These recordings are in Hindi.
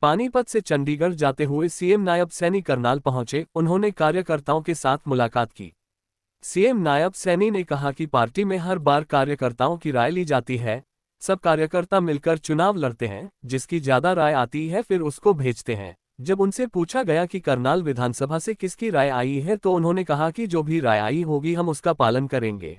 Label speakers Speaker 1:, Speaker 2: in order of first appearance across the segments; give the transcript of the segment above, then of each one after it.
Speaker 1: पानीपत से चंडीगढ़ जाते हुए सीएम नायब सैनी करनाल पहुंचे। उन्होंने कार्यकर्ताओं के साथ मुलाकात की। सीएम नायब सैनी ने कहा कि पार्टी में हर बार कार्यकर्ताओं की राय ली जाती है। सब कार्यकर्ता मिलकर चुनाव लड़ते हैं, जिसकी ज्यादा राय आती है फिर उसको भेजते हैं। जब उनसे पूछा गया कि करनाल विधानसभा से किसकी राय आई है तो उन्होंने कहा कि जो भी राय आई होगी हम उसका पालन करेंगे।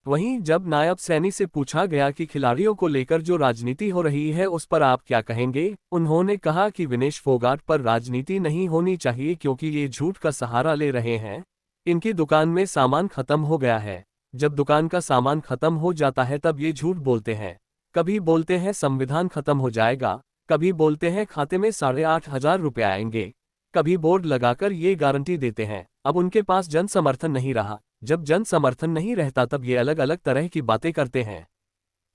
Speaker 1: वहीं जब नायब सैनी से पूछा गया कि खिलाड़ियों को लेकर जो राजनीति हो रही है उस पर आप क्या कहेंगे, उन्होंने कहा कि विनेश फोगाट पर राजनीति नहीं होनी चाहिए क्योंकि ये झूठ का सहारा ले रहे हैं। इनकी दुकान में सामान खत्म हो गया है। जब दुकान का सामान खत्म हो जाता है तब ये झूठ बोलते हैं। कभी बोलते हैं संविधान खत्म हो जाएगा, कभी बोलते हैं खाते में 8,500 रुपये आएंगे, कभी बोर्ड लगाकर ये गारंटी देते हैं। अब उनके पास जन समर्थन नहीं रहा। जब जन समर्थन नहीं रहता तब ये अलग अलग तरह की बातें करते हैं।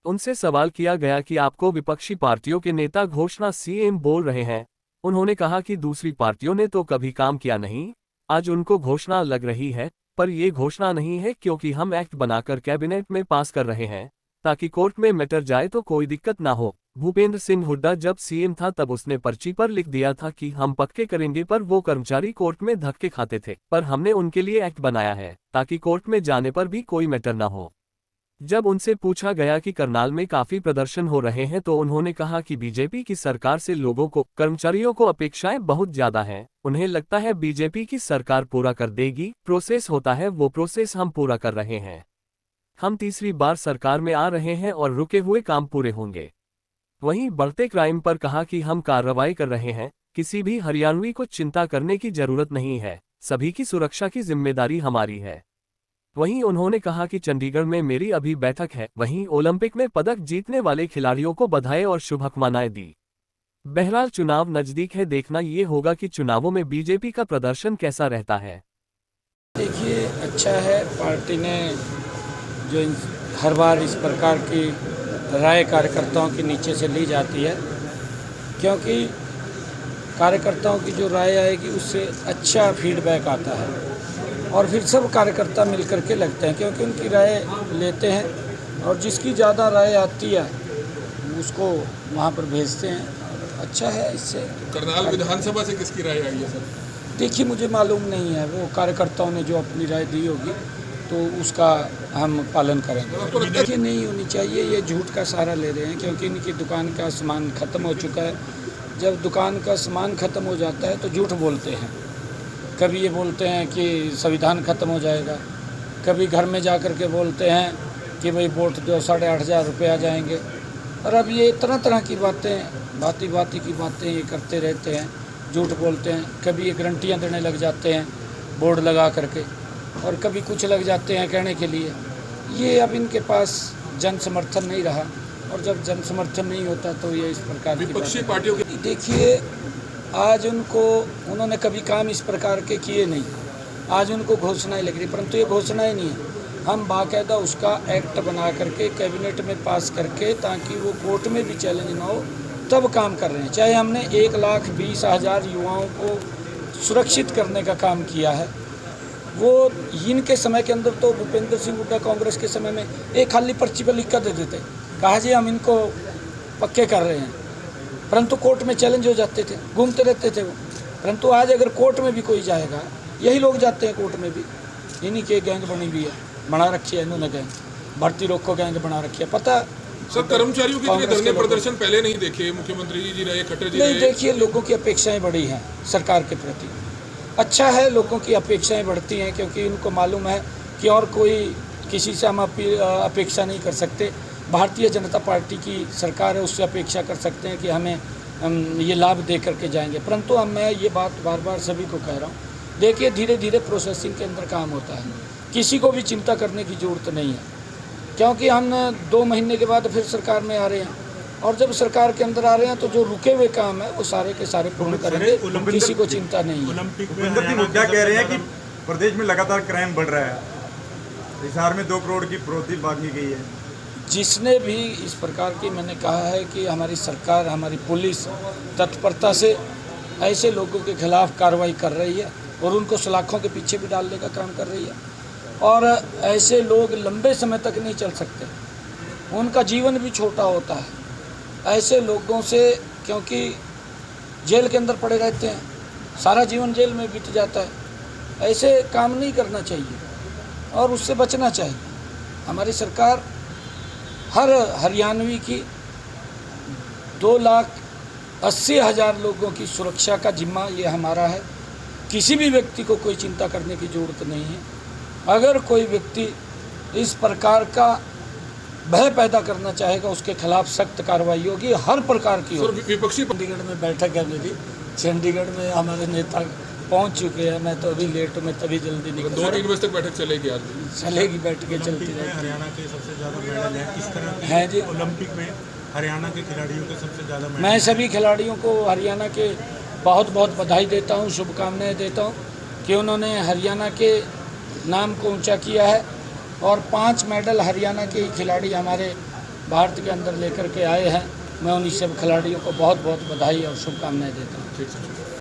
Speaker 1: उनसे सवाल किया गया कि आपको विपक्षी पार्टियों के नेता घोषणा सीएम बोल रहे हैं। उन्होंने कहा कि दूसरी पार्टियों ने तो कभी काम किया नहीं, आज उनको घोषणा लग रही है, पर ये घोषणा नहीं है क्योंकि हम एक्ट बनाकर कैबिनेट में पास कर रहे हैं ताकि कोर्ट में मैटर जाए तो कोई दिक्कत ना हो। भूपेंद्र सिंह हुड्डा जब सीएम था तब उसने पर्ची पर लिख दिया था कि हम पक्के करेंगे, पर वो कर्मचारी कोर्ट में धक्के खाते थे। पर हमने उनके लिए एक्ट बनाया है ताकि कोर्ट में जाने पर भी कोई मैटर ना हो। जब उनसे पूछा गया कि करनाल में काफी प्रदर्शन हो रहे हैं तो उन्होंने कहा कि बीजेपी की सरकार से लोगों को, कर्मचारियों को अपेक्षाएं बहुत ज्यादा हैं। उन्हें लगता है बीजेपी की सरकार पूरा कर देगी, प्रोसेस होता है वो प्रोसेस हम पूरा कर रहे हैं। हम तीसरी बार सरकार में आ रहे हैं और रुके हुए काम पूरे होंगे। वहीं बढ़ते क्राइम पर कहा कि हम कार्रवाई कर रहे हैं, किसी भी हरियाणवी को चिंता करने की जरूरत नहीं है, सभी की सुरक्षा की जिम्मेदारी हमारी है। वहीं उन्होंने कहा कि चंडीगढ़ में मेरी अभी बैठक है। वहीं ओलंपिक में पदक जीतने वाले खिलाड़ियों को बधाई और शुभकामनाएं दी। बहरहाल चुनाव नजदीक है, देखना ये होगा कि चुनावों में बीजेपी का प्रदर्शन कैसा रहता है।
Speaker 2: देखिए, अच्छा है पार्टी ने जो हर बार इस प्रकार की राय कार्यकर्ताओं के नीचे से ली जाती है, क्योंकि कार्यकर्ताओं की जो राय आएगी उससे अच्छा फीडबैक आता है और फिर सब कार्यकर्ता मिलकर के लगते हैं, क्योंकि उनकी राय लेते हैं और जिसकी ज़्यादा राय आती है उसको वहाँ पर भेजते हैं। अच्छा है इससे।
Speaker 3: करनाल विधानसभा से किसकी राय आई है सर?
Speaker 2: देखिए, मुझे मालूम नहीं है, वो कार्यकर्ताओं ने जो अपनी राय दी होगी तो उसका हम पालन करेंगे। देखिए, नहीं होनी चाहिए, ये झूठ का सहारा ले रहे हैं क्योंकि इनकी दुकान का सामान ख़त्म हो चुका है। जब दुकान का सामान ख़त्म हो जाता है तो झूठ बोलते हैं। कभी ये बोलते हैं कि संविधान ख़त्म हो जाएगा, कभी घर में जा कर के बोलते हैं कि भाई वोट जो 8,500 रुपये आ जाएंगे। और अब ये तरह तरह की बातें, बाती की बातें ये करते रहते हैं, झूठ बोलते हैं। कभी ये गारंटियाँ देने लग जाते हैं बोर्ड लगा करके, और कभी कुछ लग जाते हैं कहने के लिए। ये अब इनके पास जन समर्थन नहीं रहा, और जब जन समर्थन नहीं होता तो ये इस प्रकार की
Speaker 3: विपक्षी पार्टियों के
Speaker 2: देखिए, आज उन्होंने कभी काम इस प्रकार के किए नहीं। आज उनको घोषणाएं लग रही, परंतु ये घोषणाएं नहीं है। हम बाकायदा उसका एक्ट बना करके कैबिनेट में पास करके, ताकि वो कोर्ट में भी चैलेंज ना हो, तब काम कर रहे हैं। चाहे हमने 1,20,000 युवाओं को सुरक्षित करने का काम किया है। वो इनके समय के अंदर तो भूपेंद्र सिंह हुड्डा कांग्रेस के समय में एक खाली पर्ची पर लिख कर दे देते, कहा जी हम इनको पक्के कर रहे हैं, परंतु कोर्ट में चैलेंज हो जाते थे, घूमते रहते थे वो। परंतु आज अगर कोर्ट में भी कोई जाएगा, यही लोग जाते हैं कोर्ट में भी, इन्हीं की गैंग बनी हुई है, बना रखी है इन्होंने गैंग, भर्ती रोको गैंग बना रखी है। पता
Speaker 3: सर, कर्मचारियों के लिए धरने प्रदर्शन पहले नहीं देखे, मुख्यमंत्री जी रहे, खट्टर जी
Speaker 2: नहीं, देखिए लोगों की अपेक्षाएं बढ़ी हैं सरकार के प्रति। अच्छा है, लोगों की अपेक्षाएं बढ़ती हैं क्योंकि उनको मालूम है कि और कोई किसी से हम अपेक्षा नहीं कर सकते। भारतीय जनता पार्टी की सरकार है, उससे अपेक्षा कर सकते हैं कि हमें ये लाभ दे करके जाएंगे। परंतु अब मैं ये बात बार बार सभी को कह रहा हूँ, देखिए धीरे धीरे प्रोसेसिंग के अंदर काम होता है, किसी को भी चिंता करने की ज़रूरत नहीं है, क्योंकि हम 2 महीने के बाद फिर सरकार में आ रहे हैं, और जब सरकार के अंदर आ रहे हैं तो जो रुके हुए काम है वो सारे के सारे पूर्ण करेंगे, किसी को चिंता नहीं है।
Speaker 4: भूपेंद्र सिंह हुड्डा कह रहे हैं कि प्रदेश में लगातार क्राइम बढ़ रहा है, हिसार में 2 करोड़ की फिरौती मांगी गई है।
Speaker 2: जिसने भी इस प्रकार की, मैंने कहा है कि हमारी सरकार, हमारी पुलिस तत्परता से ऐसे लोगों के खिलाफ कार्रवाई कर रही है और उनको सलाखों के पीछे भी डालने का काम कर रही है। और ऐसे लोग लंबे समय तक नहीं चल सकते, उनका जीवन भी छोटा होता है। ऐसे लोगों से, क्योंकि जेल के अंदर पड़े रहते हैं, सारा जीवन जेल में बीत जाता है। ऐसे काम नहीं करना चाहिए और उससे बचना चाहिए। हमारी सरकार हर हरियाणवी की 2,80,000 लोगों की सुरक्षा का जिम्मा ये हमारा है। किसी भी व्यक्ति को कोई चिंता करने की ज़रूरत नहीं है। अगर कोई व्यक्ति इस प्रकार का भय पैदा करना चाहेगा, उसके खिलाफ सख्त कार्रवाई होगी, हर प्रकार की होगी।
Speaker 3: विपक्षी
Speaker 2: चंडीगढ़ में बैठक है मेरी, चंडीगढ़ में हमारे नेता पहुंच चुके हैं। मैं तो अभी लेट हूँ, मैं तभी जल्दी निकल
Speaker 3: 2-3 बजे तक बैठक चलेगी आज भी।
Speaker 2: चलेगी, बैठकें चलती रहेगी।
Speaker 5: हरियाणा के सबसे ज़्यादा मेडल हैं, किस तरह की
Speaker 2: हैं जी।
Speaker 5: ओलंपिक में हरियाणा के खिलाड़ियों के सबसे ज़्यादा मेडल।
Speaker 2: मैं सभी खिलाड़ियों को हरियाणा के बहुत बहुत बधाई देता हूँ, शुभकामनाएं देता हूँ कि उन्होंने हरियाणा के नाम को ऊंचा किया है और 5 मेडल हरियाणा के ही खिलाड़ी हमारे भारत के अंदर लेकर के आए हैं। मैं उन्हीं सब खिलाड़ियों को बहुत बहुत बधाई और शुभकामनाएं देता हूँ।
Speaker 3: ठीक है।